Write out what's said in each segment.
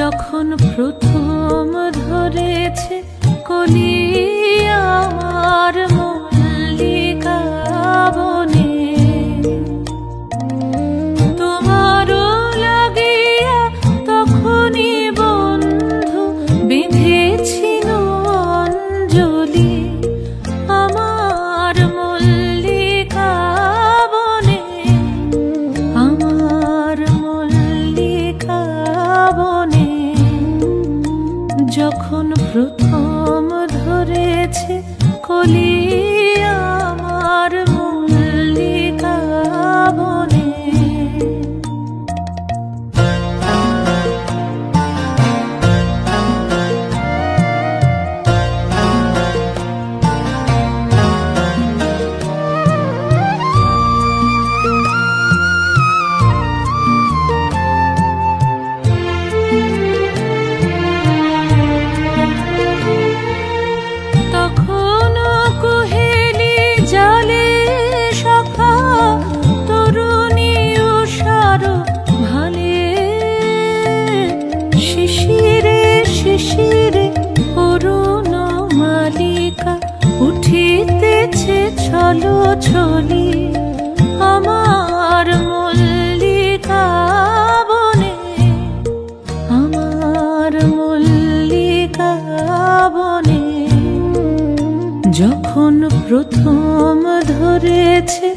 যখন প্রথম ধরেছে কলি আমার মল্লিকা বনে, তোমারও লাগিয়া তখনই বন্ধু বেঁধেছিল অঞ্জলি আমার মল্লিকা বনে, আমার মল্লিকা বনে। যখন প্রথম ধরেছে কলি আমার মল্লিকা বনে। উঠিতেছে ছলো ছলি আমার মল্লিকা বনে, আমার মল্লিকা বনে। যখন প্রথম ধরেছে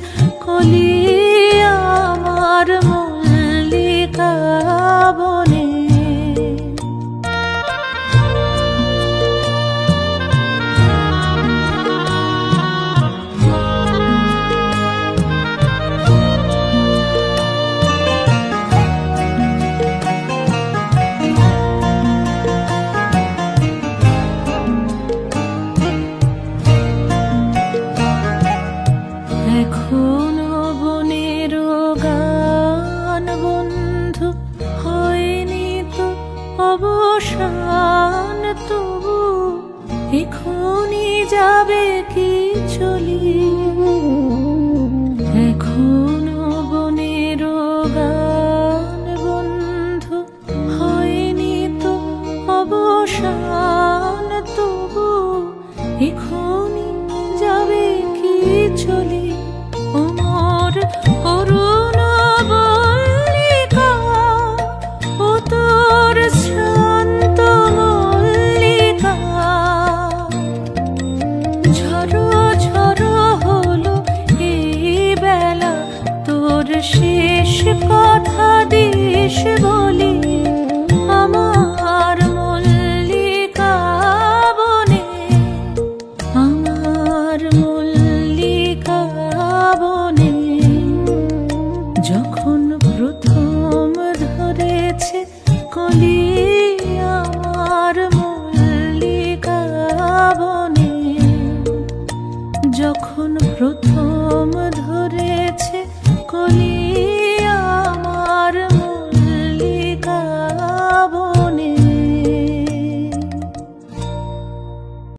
কলি আমার মল্লিকা বনে। এখনো বনের গান বন্ধু হয়নি তো অবসান, তবু এখনই যাবে কি চলি। এখনো বনের গান বন্ধু হয়নি তো অবসান, তবু এখনই যাবে কি চলি। ওমর করুণ মল্লিকা ও তোর শান্ত মল্লিকা, ঝড়ো ঝড়ো হলো এই বেলা, তোর শেষ কথা দিস বলি আমার মল্লিকা বনে, আমার মল্লিকা বনে। যখন প্রথম ধরেছে কলি